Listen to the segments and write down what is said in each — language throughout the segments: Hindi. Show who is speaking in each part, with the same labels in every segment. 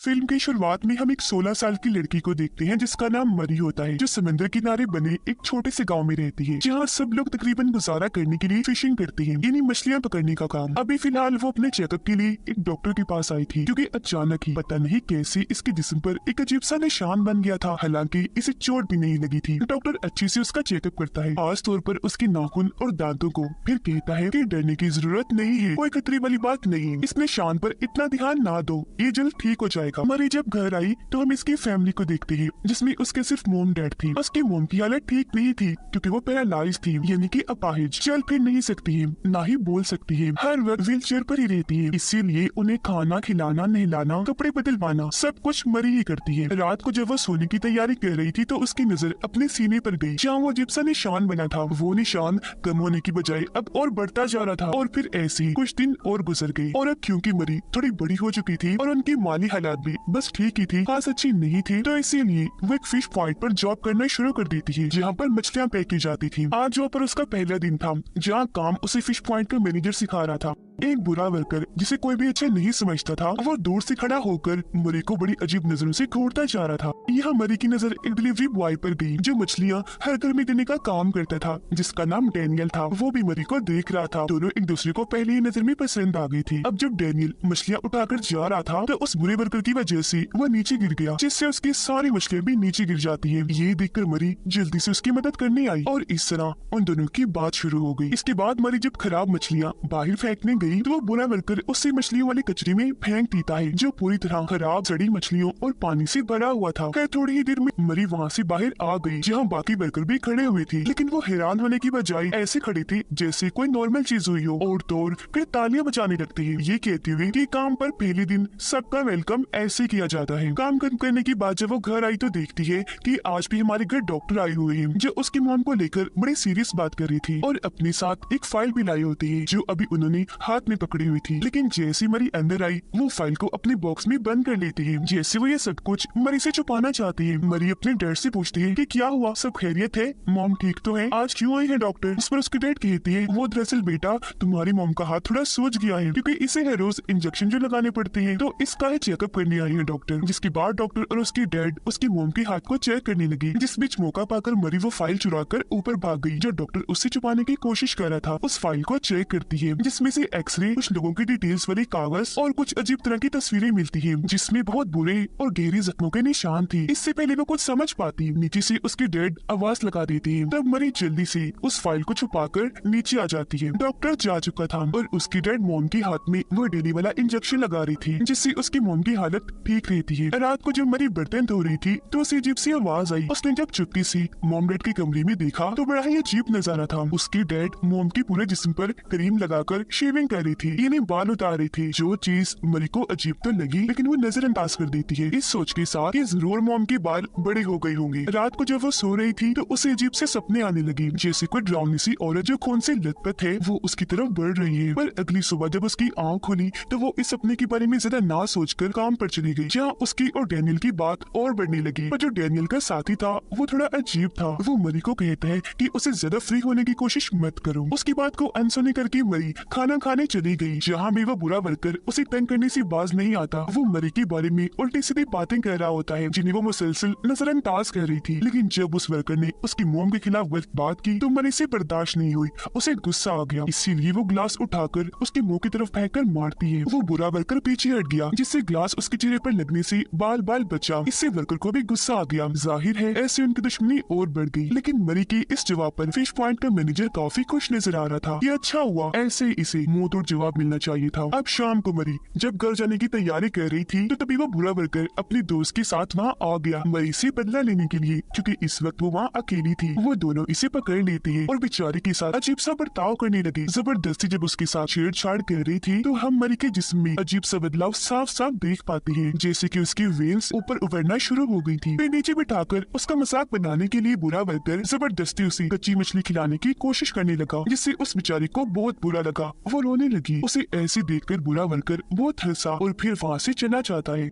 Speaker 1: फिल्म की शुरुआत में हम एक 16 साल की लड़की को देखते हैं जिसका नाम मरी होता है, जो समंदर किनारे बने एक छोटे से गांव में रहती है, जहां सब लोग तकरीबन गुजारा करने के लिए फिशिंग करते हैं, यानी मछलियां पकड़ने का काम। अभी फिलहाल वो अपने चेकअप के लिए एक डॉक्टर के पास आई थी, क्योंकि अचानक ही पता नहीं कैसे इसके जिस्म पर एक अजीब सा निशान बन गया था। हालांकि इसे चोट भी नहीं लगी थी। डॉक्टर अच्छे से उसका चेकअप करता है, खास तौर पर उसके नाखून और दांतों को, फिर कहता है कि डरने की जरूरत नहीं है, कोई खतरे वाली बात नहीं, इस निशान पर इतना ध्यान ना दो, ये जल्द ठीक हो जाएगा। मरी जब घर आई तो हम इसकी फैमिली को देखते हैं, जिसमें उसके सिर्फ मोम डैड थी। उसकी मोम की हालत ठीक नहीं थी, क्योंकि वो पैरालाइज थी, यानी कि अपाहिज, चल फिर नहीं सकती है, ना ही बोल सकती है, हर वक्त व्हील चेयर पर ही रहती है। इसीलिए उन्हें खाना खिलाना, नहलाना, कपड़े बदलवाना सब कुछ मरी ही करती है। रात को जब वो सोने की तैयारी कर रही थी तो उसकी नजर अपने सीने पर गई, जहाँ वो अजीब सा निशान बना था। वो निशान कम होने की बजाय अब और बढ़ता जा रहा था, और फिर ऐसे ही कुछ दिन और गुजर गए। और अब क्योंकि मरी थोड़ी बड़ी हो चुकी थी और उनकी माली हालात भी बस ठीक ही थी, खास अच्छी नहीं थी, तो इसीलिए वो एक फिश पॉइंट पर जॉब करना शुरू कर देती है, जहाँ पर मछलियां पैक की जाती थी। आज जॉब पर उसका पहला दिन था, जहाँ काम उसे फिश पॉइंट का मैनेजर सिखा रहा था। एक बुरा वर्कर जिसे कोई भी अच्छा नहीं समझता था, वो दूर से खड़ा होकर मरी को बड़ी अजीब नजरों से घूरता जा रहा था। यहाँ मरी की नजर एक डिलीवरी बॉय पर गई, जो मछलियाँ हर घर में देने का काम करता था, जिसका नाम डैनियल था। वो भी मरी को देख रहा था। दोनों एक दूसरे को पहले ही नजर में पसंद आ गई थी। अब जब डैनियल मछलियाँ उठाकर जा रहा था तो उस बुरे वर्कर की वजह से वो नीचे गिर गया, जिससे उसकी सारी मछलियाँ भी नीचे गिर जाती है। ये देखकर मरी जल्दी से उसकी मदद करने आई, और इस तरह उन दोनों की बात शुरू हो गई। इसके बाद मरी जब खराब मछलियाँ बाहर फेंकने गई तो वो बुरा वर्कर उससे मछलियों वाले कचरे में फेंक देता है, जो पूरी तरह खराब सड़ी मछलियों और पानी से भरा हुआ था। खैर थोड़ी ही देर में मरी वहाँ से बाहर आ गई, जहाँ बाकी वर्कर भी खड़े हुए थे, लेकिन वो हैरान होने की बजाय ऐसे खड़े थे जैसे कोई नॉर्मल चीज हुई हो, और तोड़ फिर तालियां बजाने लगते हैं, ये कहते हुए कि काम पर पहले दिन सबका वेलकम ऐसे किया जाता है। काम खत्म करने के बाद जब वो घर आई तो देखती है कि आज भी हमारे घर डॉक्टर आए हुए हैं, जो उसकी मॉम को लेकर बड़ी सीरियस बात कर रही थी, और अपने साथ एक फाइल भी लाई होती है, जो अभी उन्होंने हाथ में पकड़ी हुई थी। लेकिन जैसे मरी अंदर आई, वो फाइल को अपने बॉक्स में बंद कर लेती है, जैसे वो ये सब कुछ मरी से छुपाना चाहती है। मरी अपने डैड से पूछती है कि क्या हुआ, सब खैरियत है, मॉम ठीक तो है, आज क्यों आई है डॉक्टर। इस पर उसकी डैड कहती है, वो दरअसल बेटा तुम्हारी मॉम का हाथ थोड़ा सूज गया है, क्योंकि इसे हर रोज इंजेक्शन जो लगाने पड़ते हैं, तो इसका ही चेकअप करने आई है डॉक्टर। जिसके बाद डॉक्टर और उसकी डैड उसकी मॉम के हाथ को चेक करने लगी। जिस बीच मौका पाकर मरी वो फाइल चुरा कर ऊपर भाग गई, जो डॉक्टर उससे छुपाने की कोशिश कर रहा था। उस फाइल को चेक करती है, जिसमें से एक्सरे, कुछ लोगों की डिटेल्स वाले कागज और कुछ अजीब तरह की तस्वीरें मिलती है, जिसमें बहुत बुरे और गहरी जख्मों के निशान थे। इससे पहले वो कुछ समझ पाती, नीचे से उसकी डैड आवाज लगा देती है। तब मरी जल्दी से उस फाइल को छुपाकर नीचे आ जाती है। डॉक्टर जा चुका था और उसकी डैड मॉम के हाथ में वो डेली वाला इंजेक्शन लगा रही थी, जिससे उसकी मॉम की हालत ठीक रहती है। रात को जब मरी बर्तन धो रही थी तो उसे अजीब सी आवाज आई। उसने जब चुपके से मॉम डैड के कमरे में देखा तो बड़ा ही अजीब नजारा था। उसकी डैड मॉम के पूरे जिस्म पर क्रीम लगाकर शेविंग कर रही थी, यानी बाल उतार रही थी। जो चीज मरी को अजीब तो लगी, लेकिन वो नजरअंदाज कर देती है, इस सोच के साथ कि जरूर मॉम के बाल बड़े हो गए होंगे। रात को जब वो सो रही थी तो उसे अजीब से सपने आने लगे, जैसे कोई डरावनी सी औरत जो खून से लथपथ है वो उसकी तरफ बढ़ रही है। पर अगली सुबह जब उसकी आंख खुली तो वो इस सपने के बारे में ज्यादा ना सोचकर काम पर चली गई, जहाँ उसकी और डैनियल की बात और बढ़ने लगी। पर जो डैनियल का साथी था वो थोड़ा अजीब था। वो मरी को कहता है कि उसे ज्यादा फ्री होने की कोशिश मत करो। उसकी बात को अनसुनी करके मरी खाना खाने चली गई, जहाँ भी वो बुरा वर्कर उसे तंग करने से बाज नहीं आता। वो मरी के बारे में उल्टी सीधी बातें कर रहा होता है, जिन्हें वो मुसलसल नजरअंदाज कर रही थी। लेकिन जब उस वर्कर ने उसकी मॉम के खिलाफ गलत बात की तो मरी से बर्दाश्त नहीं हुई, उसे गुस्सा आ गया। इसीलिए वो ग्लास उठाकर उसके मुंह की तरफ फेंक कर मारती है। वो बुरा वर्कर पीछे हट गया, जिससे ग्लास उसके चेहरे पर लगने से बाल बाल बचा। इससे वर्कर को भी गुस्सा आ गया। जाहिर है ऐसे उनकी दुश्मनी और बढ़ गई। लेकिन मरी के इस जवाब पर फिश पॉइंट का मैनेजर काफी खुश नजर आ रहा था। ये अच्छा हुआ, ऐसे इसे मुंह तोड़ जवाब मिलना चाहिए था। अब शाम को मरी जब घर जाने की तैयारी कर रही थी तो तभी वो बुरा वर्कर अपने दोस्त के साथ वहाँ आ गया, मरी से बदला लेने के लिए, क्योंकि इस वक्त वो वहाँ अकेली थी। वो दोनों इसे पकड़ लेते हैं और बेचारी के साथ अजीब सा बर्ताव करने लगे। जबरदस्ती जब उसके साथ छेड़छाड़ कर रही थी तो हम मरी के जिस्म में अजीब सा बदलाव साफ साफ देख पाते हैं, जैसे कि उसकी वेल्स ऊपर उभरना शुरू हो गई थी। फिर नीचे बिठाकर उसका मजाक बनाने के लिए बुरा वर्कर जबरदस्ती उसे कच्ची मछली खिलाने की कोशिश करने लगा, जिससे उस बेचारी को बहुत बुरा लगा। वो रोने लगी। उसे ऐसे देखकर बुरा वर्कर बहुत हंसा और फिर वहाँ से चला जाता है।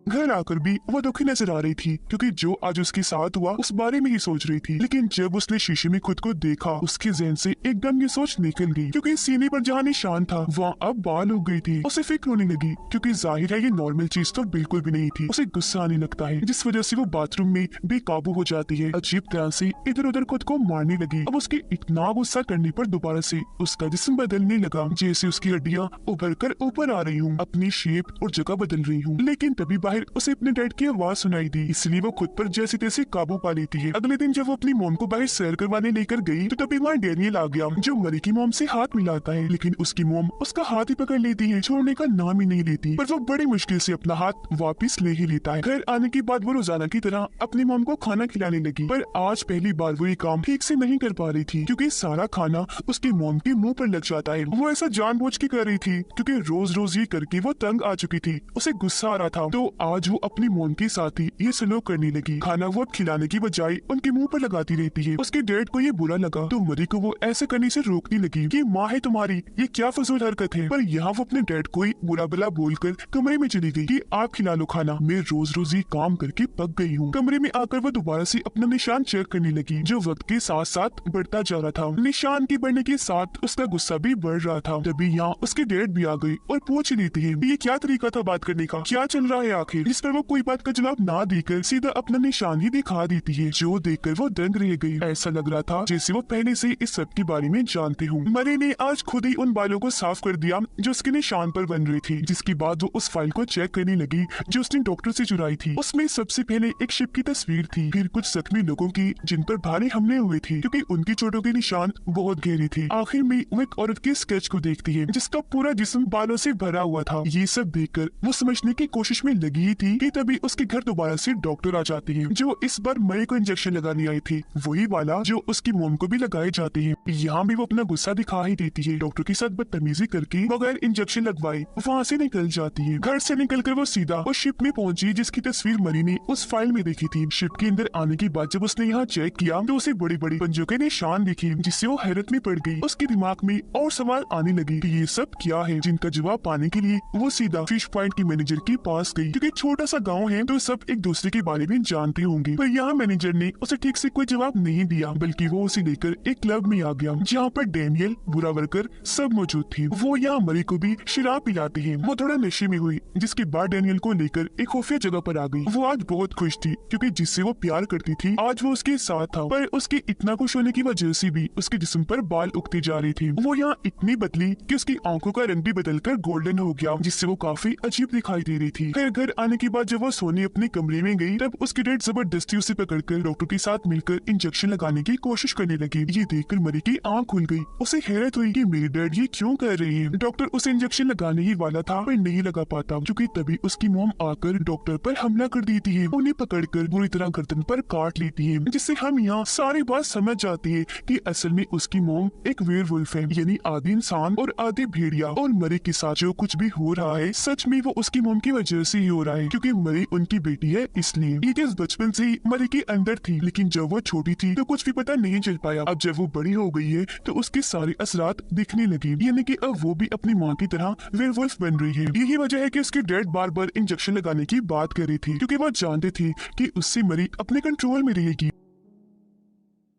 Speaker 1: घर आकर भी वो दुखी नजर आ रही थी क्योंकि जो आज उसके साथ हुआ उस बारे में ही सोच रही थी। लेकिन जब उसने शीशे में खुद को देखा उसके जहन से एकदम ये सोच निकल गई क्योंकि सीने पर जहाँ निशान था वहाँ अब बाल उग गई थी। उसे फिक्र होने लगी क्योंकि जाहिर है ये नॉर्मल चीज तो बिल्कुल भी नहीं थी। उसे गुस्सा आने लगता है जिस वजह से वो बाथरूम में बेकाबू हो जाती है, अजीब तरह से इधर उधर खुद को मारने लगी। अब उसके इतना गुस्सा करने पर दोबारा से उसका जिस्म बदलने लगा, जैसे उसकी हड्डियां उभर कर ऊपर आ रही हूँ, अपनी शेप और जगह बदल रही हूँ। लेकिन तभी बाहर उसे अपने डैड की आवाज सुनाई दी, इसलिए वो खुद पर जैसे तैसे काबू पा लेती है। अगले दिन जब वो अपनी मोम को बाहर सैर करवाने लेकर गई तो तभी वहाँ डैनियल आ गया जो मरी की मोम से हाथ मिलाता है। लेकिन उसकी मोम उसका हाथ ही पकड़ लेती है, छोड़ने का नाम ही नहीं लेती। पर वो बड़ी मुश्किल से अपना हाथ वापस ले ही लेता है। घर आने के बाद वो रोजाना की तरह अपनी मोम को खाना खिलाने लगी, पर आज पहली बार वो ये काम ठीक से नहीं कर पा रही थी क्योंकि सारा खाना उसकी मोम के मुंह पर लग जाता है। वो ऐसा जानबूझ के कर रही थी क्योंकि रोज रोज ये करके वो तंग आ चुकी थी, उसे गुस्सा आ रहा था। तो आज वो अपनी मोम के साथ ही ये सलूक करने लगी। खाना वो अब खिलाने की बजाय उनके मुंह पर लगाती रहती है। उसके डैड को ये बुरा लगा तो मरी को वो ऐसे करने से रोकने लगी कि माँ है तुम्हारी, ये क्या फजूल हरकत है। पर यहाँ वो अपने डैड को ही बुरा भला बोलकर कमरे में चली गई कि आप खिला लो खाना, मैं रोज रोज ये काम करके पक गई हूँ। कमरे में आकर वो दोबारा से अपना निशान चेक करने लगी जो वक्त के साथ साथ बढ़ता जा रहा था। निशान के बढ़ने के साथ उसका गुस्सा भी बढ़ रहा था। तभी यहाँ उसके डैड भी आ गई और पूछ लेती है ये क्या तरीका था बात करने का, क्या चल रहा है आखिर। इस पर वो कोई बात का जवाब ना देकर सीधा अपना निशान ही दिखा देती है, जो देखकर वो दंग रह गई। ऐसा लग रहा था जैसे वो पहले से इस सब के बारे में जानते हूँ। मरी ने आज खुद ही उन बालों को साफ कर दिया जो उसके निशान पर बन रही थी, जिसके बाद वो उस फाइल को चेक करने लगी जो उसने डॉक्टर से चुराई थी। उसमें सबसे पहले एक शिप की तस्वीर थी, फिर कुछ जख्मी लोगों की जिन पर भारी हमले हुए थे क्योंकि उनकी चोटों के निशान बहुत गहरे थे। आखिर में वो एक औरत के स्केच को देखती है जिसका पूरा जिस्म बालों से भरा हुआ था। ये सब देखकर वो समझने की कोशिश में लगी थी कि तभी उसके घर दोबारा से डॉक्टर आ जाते हैं जो इस बार मई को इंजेक्शन लगाने आई थी, वही वाला जो उसकी मोम को भी लगाए जाते हैं। यहाँ भी वो अपना गुस्सा दिखा ही देती है, डॉक्टर के साथ बदतमीजी करके बगैर इंजेक्शन लगवाए वहाँ से निकल जाती है। घर से निकलकर वो सीधा उस शिप में पहुंची जिसकी तस्वीर मरी ने उस फाइल में देखी थी। शिप के अंदर आने के बाद जब उसने यहाँ चेक किया तो उसे बड़ी बड़ी पंजों के निशान दिखे जिससे वो हैरत में पड़ गई। उसके दिमाग में और सवाल आने लगे कि ये सब क्या है, जिनका जवाब पाने के लिए वो सीधा फिश पॉइंट की मैनेजर के पास गई क्योंकि छोटा सा गाँव है तो सब एक दूसरे के बारे में जानते होंगे। पर यहाँ मैनेजर ने उसे ठीक से कोई जवाब नहीं दिया बल्कि वो उसे लेकर एक क्लब में आ गया जहाँ पर डैनियल, बुरा वर्कर सब मौजूद थे। वो यहाँ मरी को भी शराब पिलाती है। वो थोड़ा नशे में हुई जिसके बाद डैनियल को लेकर एक खुफिया जगह पर आ गई। वो आज बहुत खुश थी क्योंकि जिससे वो प्यार करती थी आज वो उसके साथ था, पर उसके इतना खुश होने की वजह से भी उसके जिस्म पर बाल उगते जा रहे थे। वो यहाँ इतनी बदली कि उसकी आंखों का रंग भी बदलकर गोल्डन हो गया जिससे वो काफी अजीब दिखाई दे रही थी। फिर घर आने के बाद जब वो सोने अपने कमरे में गई तब उसके डैड जबरदस्ती उसे पकड़कर डॉक्टर के साथ मिलकर इंजेक्शन लगाने की कोशिश करने लगे। ये देखकर मरी की आंख खुल गई, उसे हैरत हुई कि मेरे डैड ये क्यों कर रहे हैं। डॉक्टर उसे इंजेक्शन लगाने ही वाला था पर नहीं लगा पाता क्योंकि तभी उसकी मोम आकर डॉक्टर पर हमला कर देती है, उन्हें पकड़कर बुरी तरह गर्दन पर काट लेती है, जिससे हम यहाँ सारी बात समझ जाते हैं कि असल में उसकी मोम एक वेयरवुल्फ है, यानी आधी इंसान और आधी भेड़िया। और मरी के साथ जो कुछ भी हो रहा है सच में वो उसकी मोम की वजह से ही हो रहा है क्योंकि मरी उनकी बेटी है इसलिए। ये चीज बचपन से ही मरी के अंदर थी लेकिन जब वो छोटी थी तो कुछ भी पता नहीं चल पाया। अब जब वो बड़ी हो गई है तो उसके सारे असरात दिखने लगे, यानी कि अब वो भी अपनी माँ की तरह वेयरवुल्फ बन रही है। यही वजह है कि उसके डैड बार बार इंजेक्शन लगाने की बात कर रही थी क्योंकि वो जानते थे कि उससे मरी अपने कंट्रोल में रहेगी।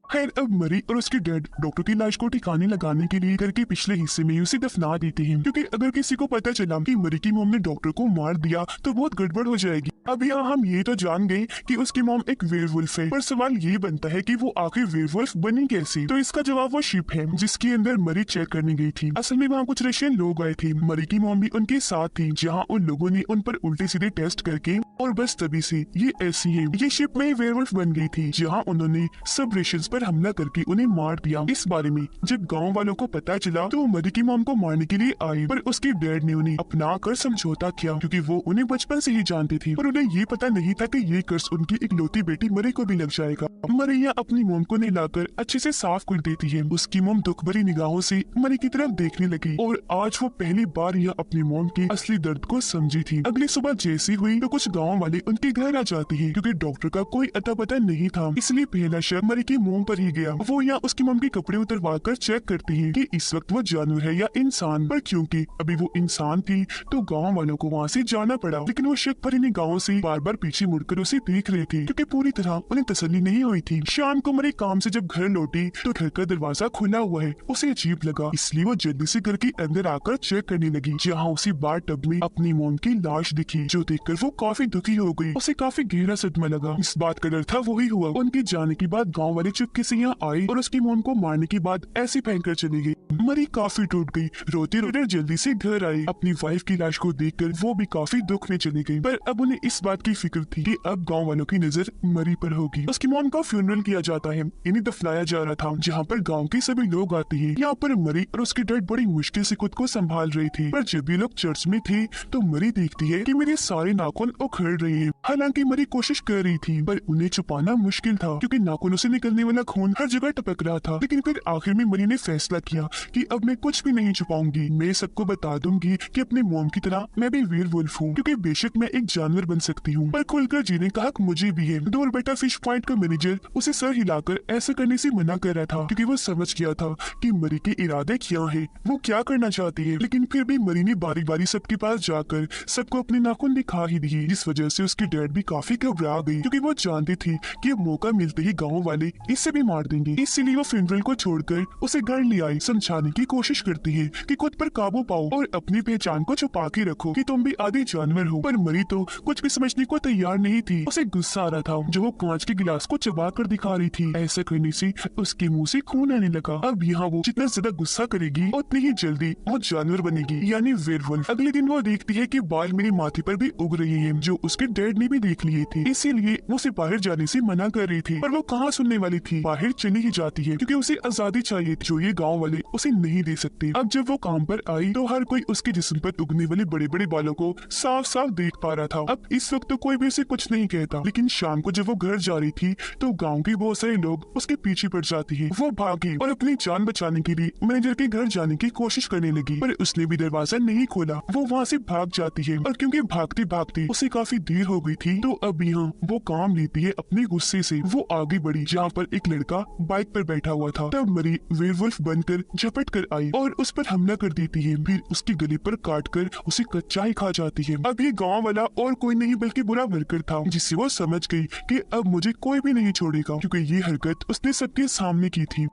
Speaker 1: खैर अब मरी और उसके डैड डॉक्टर की लाश को ठिकाने लगाने के लिए घर के पिछले हिस्से में उसे दफना देते हैं क्योंकि अगर किसी को पता चला कि मरी की मोम ने डॉक्टर को मार दिया तो बहुत गड़बड़ हो जाएगी। अब यहाँ हम ये तो जान गए कि उसकी मोम एक वेयरवुल्फ है, पर सवाल ये बनता है कि वो आखिर वेयरवुल्फ बनी कैसे। तो इसका जवाब वो शिप है जिसके अंदर मरी चेक करने गई थी। असल में वहाँ कुछ रशियन लोग आए थे, मरी की मोम भी उनके साथ थी, जहाँ उन लोगों ने उन पर उल्टे सीधे टेस्ट करके और बस तभी से ये ऐसी है। ये शिप में वेयरवुल्फ बन गई थी जहाँ उन्होंने सब रेशंस पर हमला करके उन्हें मार दिया। इस बारे में जब गांव वालों को पता चला तो वो मरी की मोम को मारने के लिए आए, पर उसके डैड ने उन्हें अपना कर समझौता किया क्योंकि वो उन्हें बचपन से ही जानते थे, पर उन्हें ये पता नहीं था कि ये कर्ज उनकी इकलौती बेटी मरी को भी लग जाएगा। मरिया अपनी मोम को नहलाकर अच्छे से साफ कर देती है। उसकी मोम दुख भरी निगाहों से मरी की तरफ देखने लगी और आज वो पहली बार यह अपनी मोम के असली दर्द को समझी थी। अगली सुबह जैसी हुई तो कुछ गाँव वाले उनके घर आ जाते हैं क्योंकि डॉक्टर का कोई अता पता नहीं था, इसलिए पहला शक मरी की मोम पर ही गया। वो यहाँ उसकी मम के कपड़े उतरवा कर चेक करती है कि इस वक्त वो जानवर है या इंसान, पर क्योंकि अभी वो इंसान थी तो गाँव वालों को वहाँ से जाना पड़ा। लेकिन वो शक भरी निगाहों से बार बार पीछे मुड़कर उसे देख रहे थे क्योंकि पूरी तरह उन्हें तसल्ली नहीं हुई थी। शाम को मरी काम से जब घर लौटी तो घर का दरवाजा खुला हुआ है। उसे अजीब लगा, इसलिए वो जल्दी से घर के अंदर आकर चेक करने लगी, जहाँ उसे बार टब में अपनी मोम की लाश दिखी, जो देखकर वो काफी दुखी हो गई। उसे काफी गहरा सदमा लगा। इस बात का डर था वही हुआ। उनके जाने के बाद गाँव वाले चुपके से यहाँ आए और उसकी मोम को मारने के बाद ऐसे फेंक कर चली गई। मरी काफी टूट गई। रोते रोते जल्दी से घर आई। अपनी वाइफ की लाश को देखकर वो भी काफी दुख में चली गई, पर अब उन्हें इस बात की फिक्र थी कि अब गांव वालों की नजर मरी पर होगी। उसकी मॉम का फ्यूनरल किया जाता है, इन्हें दफनाया जा रहा था, जहाँ पर गांव के सभी लोग आते हैं। यहाँ पर मरी और उसकी डैड बड़ी मुश्किल से खुद को संभाल रही थी, पर जब ये लोग चर्च में थे तो मरी देखती है कि मेरे सारे नाखून उखड़ रहे हैं। हालांकि मरी कोशिश कर रही थी, पर उन्हें छुपाना मुश्किल था क्योंकि नाखूनों से निकलने वाला खून हर जगह टपक रहा था। लेकिन फिर आखिर में मरी ने फैसला किया कि अब मैं कुछ भी नहीं छुपाऊंगी, मैं सबको बता दूंगी कि अपने मोम की तरह मैं भी वेयरवुल्फ हूँ, क्योंकि बेशक मैं एक जानवर बन सकती हूँ पर खुलकर जीने का हक मुझे भी है। डोर बेटा फिश पॉइंट का मैनेजर उसे सर हिलाकर ऐसा करने से मना कर रहा था क्योंकि वो समझ गया था कि मरी के इरादे क्या है, वो क्या करना चाहती है। लेकिन फिर भी मरी ने बारी बारी सबके पास जाकर सबको अपने नाखून दिखा ही दिए, जिस वजह से उसकी डैड भी काफी घबरा गई क्योंकि वो जानती थी कि अब मौका मिलते ही गाँव वाले इससे भी मार देंगे। इसीलिए वो फ्यूनरल को छोड़कर उसे घर ले आई। समझाने की कोशिश करती है कि खुद पर काबू पाओ और अपनी पहचान को छुपा के रखो कि तुम भी आधे जानवर हो। पर मरी तो कुछ भी समझने को तैयार नहीं थी। उसे गुस्सा आ रहा था जो वो कांच के गिलास को चबा कर दिखा रही थी। ऐसा करने से उसके मुंह से खून आने लगा। अब यहाँ वो जितना ज्यादा गुस्सा करेगी उतनी ही जल्दी वो जानवर बनेगी, यानी वेयरवुल्फ। अगले दिन वो देखती है कि बाल मेरी माथे पर भी उग रहे हैं, जो उसके डैड ने भी देख लिए थे। इसीलिए वो उसे बाहर जाने से मना कर रही थी, पर वो कहाँ सुनने वाली थी। बाहर चली ही जाती है क्योंकि उसे आजादी चाहिए जो ये गाँव वाले उसे नहीं दे सकते। अब जब वो काम पर आई तो हर कोई उसके जिस्म पर उगने वाले बड़े बड़े बालों को साफ साफ देख पा रहा था। अब इस वक्त तो कोई भी उसे कुछ नहीं कहता, लेकिन शाम को जब वो घर जा रही थी तो गांव के बहुत सारे लोग उसके पीछे पड़ जाते हैं। वो भागी और अपनी जान बचाने के लिए मैनेजर के घर जाने की कोशिश करने लगी, पर उसने भी दरवाजा नहीं खोला। वो वहाँ से भाग जाती है और क्योंकि भागते भागते उसे काफी देर हो गई थी तो अब यहाँ वो काम लेती है अपने गुस्से से। वो आगे बढ़ी जहाँ पर एक लड़का बाइक पर बैठा हुआ था। तब मरी वेयरवुल्फ बनकर झपट कर आई और उस पर हमला कर देती है, फिर उसके गले पर काट कर उसे कच्चा ही खा जाती है। अब ये गाँव वाला और कोई नहीं बल्कि बुरा वर्कर था, जिससे वो समझ गई कि अब मुझे कोई भी नहीं छोड़ेगा, क्योंकि ये हरकत उसने सबके सामने की थी।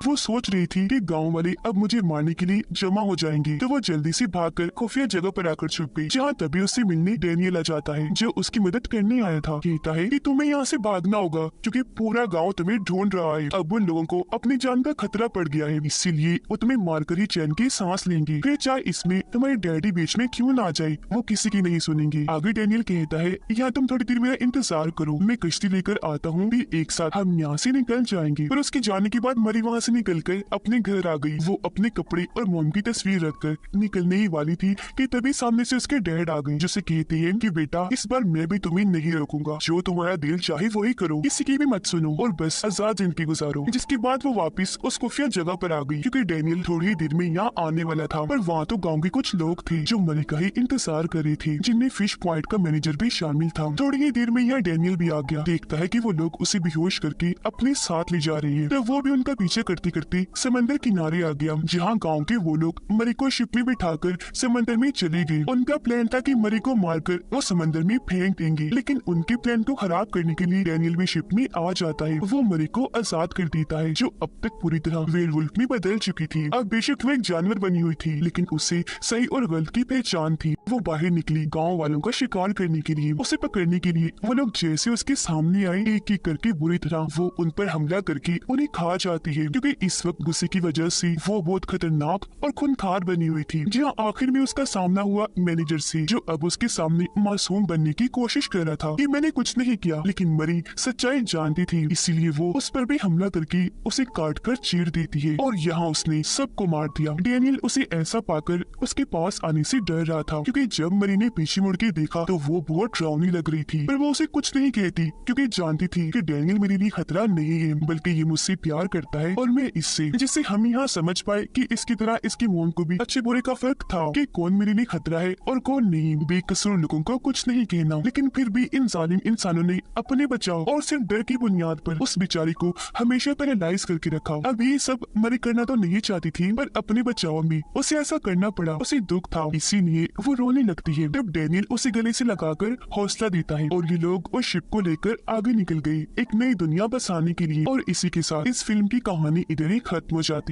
Speaker 1: वो सोच रही थी कि गांव वाले अब मुझे मारने के लिए जमा हो जाएंगे, तो वो जल्दी से भागकर खुफिया जगह पर आकर छुप गई, जहाँ तभी उससे मिलने डेनियल आ जाता है, जो उसकी मदद करने आया था। कहता है कि तुम्हें यहाँ से भागना होगा क्योंकि पूरा गांव तुम्हें ढूंढ रहा है। अब उन लोगों को अपनी जान का खतरा पड़ गया है, इसीलिए वो तुम्हें मारकर ही चैन की सांस लेंगे, फिर चाहे इसमें तुम्हारे डैडी बीच में क्यों ना आ जाए, वो किसी की नहीं सुनेंगे। आगे डेनियल कहता है यहाँ तुम थोड़ी देर मेरा इंतजार करो, मैं कश्ती लेकर आता हूँ, फिर एक साथ हम यहाँ से निकल जाएंगे। पर उसके जाने के बाद मरी वहाँ निकलकर अपने घर आ गई। वो अपने कपड़े और मोम की तस्वीर रखकर निकलने ही वाली थी कि तभी सामने से उसके डैड आ गए, जिसे कहते हैं कि बेटा इस बार मैं भी तुम्हें नहीं रोकूंगा, जो तुम्हारा दिल चाहे वही करो, किसी की भी मत सुनो और बस आजाद जिंदगी गुजारो। जिसके बाद वो वापस उस खुफिया जगह पर आ गई क्योंकि डेनियल थोड़ी ही देर में यहाँ आने वाला था। पर वहाँ तो गाँव के कुछ लोग थे जो मरी का ही इंतजार कर रहे थे, जिनमें फिश पॉइंट का मैनेजर भी शामिल था। थोड़ी ही देर में यहाँ डेनियल भी आ गया। देखता है कि वो लोग उसे बेहोश करके अपने साथ ले जा रहे हैं, तो वो भी उनका पीछे करते करते समंदर किनारे आ गया, जहाँ गांव के वो लोग मरी को शिप में बिठाकर समंदर में चले गए। उनका प्लान था कि मरी को मारकर वो समंदर में फेंक देंगे, लेकिन उनके प्लान को खराब करने के लिए डेनियल भी शिप में आ जाता है। वो मरी को आजाद कर देता है, जो अब तक पूरी तरह वेयरवुल्फ में बदल चुकी थी। अब बेशक वो एक जानवर बनी हुई थी, लेकिन उसे सही और गलत की पहचान थी। वो बाहर निकली गाँव वालों का शिकार करने के लिए। उसे पकड़ने के लिए वो लोग जैसे उसके सामने आए, एक एक करके बुरी तरह वो उन पर हमला करके उन्हें खा जाती है, क्योंकि इस वक्त गुस्से की वजह से वो बहुत खतरनाक और खूंखार बनी हुई थी। जहाँ आखिर में उसका सामना हुआ मैनेजर से, जो अब उसके सामने मासूम बनने की कोशिश कर रहा था कि मैंने कुछ नहीं किया, लेकिन मरी सच्चाई जानती थी, इसीलिए वो उस पर भी हमला करके उसे काट कर चीर देती है और यहाँ उसने सबको मार दिया। डेनियल उसे ऐसा पाकर उसके पास आने से डर रहा था, क्योंकि जब मरी ने पीछे मुड़ के देखा तो वो बहुत डरावनी लग रही थी, पर वो उसे कुछ नहीं कहती क्योंकि जानती थी कि डेनियल मेरे लिए खतरा नहीं है, बल्कि ये मुझसे प्यार करता है और जुल्म है इससे, जिससे हम यहाँ समझ पाए कि इसकी तरह इसकी मौत को भी अच्छे बुरे का फर्क था कि कौन मेरे लिए खतरा है और कौन नहीं। बेकसूर लोगों को कुछ नहीं कहना, लेकिन फिर भी इन जालिम इंसानों ने अपने बचाव और सिर्फ डर की बुनियाद पर उस बेचारी को हमेशा पैरालाइज करके रखा। अब ये सब मरे करना तो नहीं चाहती थी, पर अपने बचाव में उसे ऐसा करना पड़ा। उसे दुख था, इसीलिए वो रोने लगती है जब डैनियल उसे गले से लगाकर हौसला देता है और ये लोग उस शिप को लेकर आगे निकल गए एक नई दुनिया बसाने के लिए। और इसी के साथ इस फिल्म की कहानी इधर ही खत्म हो जाती है।